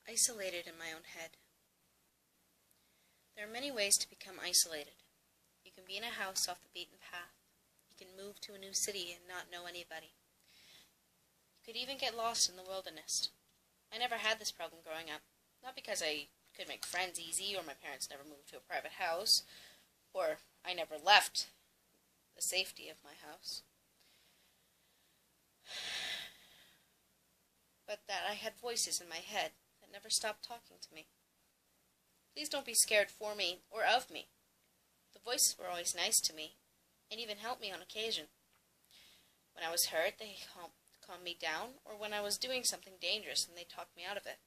Isolated in my own head. There are many ways to become isolated. You can be in a house off the beaten path. You can move to a new city and not know anybody. You could even get lost in the wilderness. I never had this problem growing up. Not because I could make friends easy, or my parents never moved to a private house, or I never left the safety of my house, but that I had voices in my head that never stopped talking to me. Please don't be scared for me or of me. The voices were always nice to me, and even helped me on occasion. When I was hurt, they helped calm me down, or when I was doing something dangerous and they talked me out of it.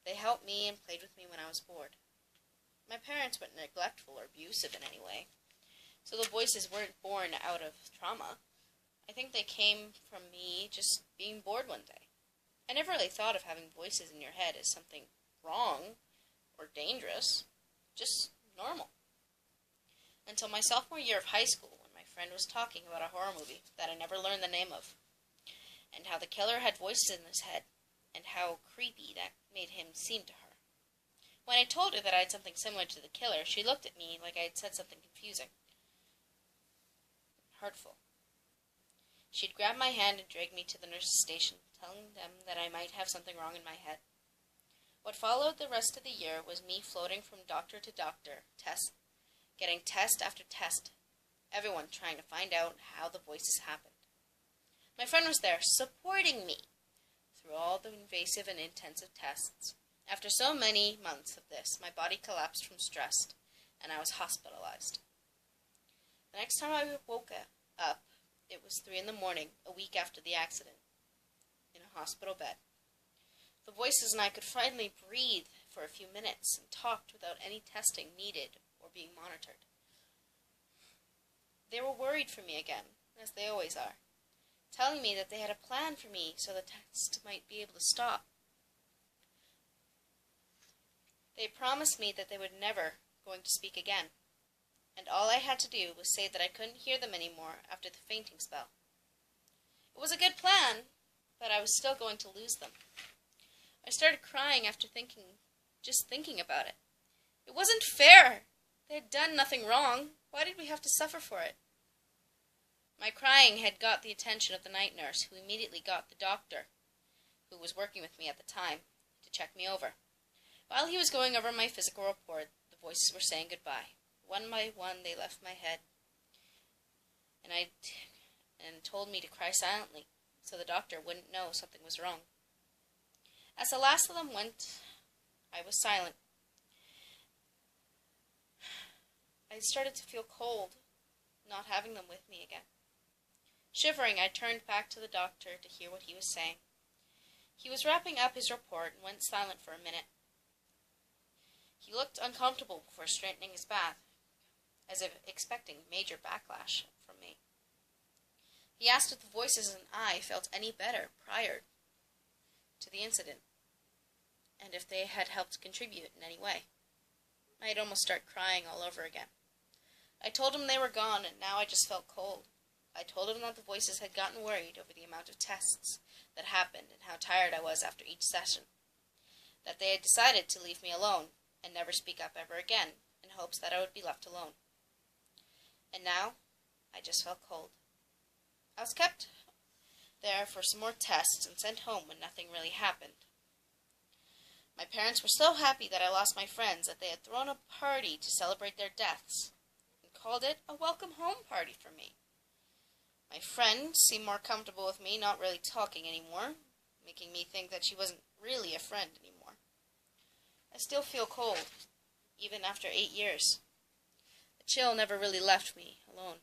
They helped me and played with me when I was bored. My parents weren't neglectful or abusive in any way, so the voices weren't born out of trauma. I think they came from me just being bored one day. I never really thought of having voices in your head as something wrong or dangerous, just normal. Until my sophomore year of high school, when my friend was talking about a horror movie that I never learned the name of, and how the killer had voices in his head, and how creepy that made him seem to her. When I told her that I had something similar to the killer, she looked at me like I had said something confusing, hurtful. She'd grab my hand and drag me to the nurse's station, telling them that I might have something wrong in my head. What followed the rest of the year was me floating from doctor to doctor, getting test after test, everyone trying to find out how the voices happened. My friend was there, supporting me through all the invasive and intensive tests. After so many months of this, my body collapsed from stress, and I was hospitalized. The next time I woke up, it was 3 in the morning, a week after the accident, in a hospital bed. The voices and I could finally breathe for a few minutes and talked without any testing needed or being monitored. They were worried for me again, as they always are, telling me that they had a plan for me so the test might be able to stop. They promised me that they would never going to speak again, and all I had to do was say that I couldn't hear them anymore after the fainting spell. It was a good plan, but I was still going to lose them. I started crying after just thinking about it. It wasn't fair. They had done nothing wrong. Why did we have to suffer for it? My crying had got the attention of the night nurse, who immediately got the doctor, who was working with me at the time, to check me over. While he was going over my physical report, the voices were saying goodbye. One by one, they left my head, and told me to cry silently, so the doctor wouldn't know something was wrong. As the last of them went, I was silent. I started to feel cold, not having them with me again. Shivering, I turned back to the doctor to hear what he was saying. He was wrapping up his report and went silent for a minute. He looked uncomfortable before straightening his back, as if expecting major backlash from me. He asked if the voices and I felt any better prior to the incident, and if they had helped contribute in any way. I'd almost start crying all over again. I told him they were gone, and now I just felt cold. I told him that the voices had gotten worried over the amount of tests that happened and how tired I was after each session, that they had decided to leave me alone and never speak up ever again, in hopes that I would be left alone. And now, I just felt cold. I was kept there for some more tests and sent home when nothing really happened. My parents were so happy that I lost my friends that they had thrown a party to celebrate their deaths, and called it a welcome home party for me. My friend seemed more comfortable with me not really talking anymore, making me think that she wasn't really a friend anymore. I still feel cold, even after 8 years. The chill never really left me alone.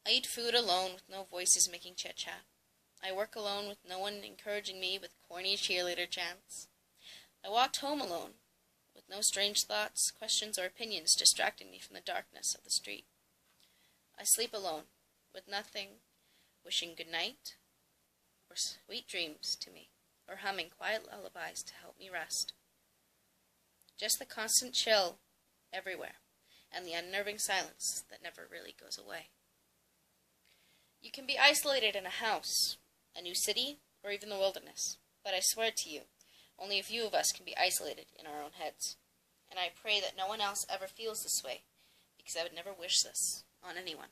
I eat food alone with no voices making chit-chat. I work alone with no one encouraging me with corny cheerleader chants. I walked home alone, with no strange thoughts, questions, or opinions distracting me from the darkness of the street. I sleep alone, with nothing wishing good night or sweet dreams to me, or humming quiet lullabies to help me rest. Just the constant chill everywhere, and the unnerving silence that never really goes away. You can be isolated in a house, a new city, or even the wilderness, but I swear to you, Only a few of us can be isolated in our own heads. And I pray that no one else ever feels this way, because I would never wish this on anyone.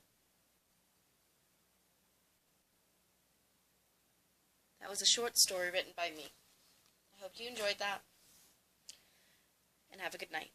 That was a short story written by me. I hope you enjoyed that, and have a good night.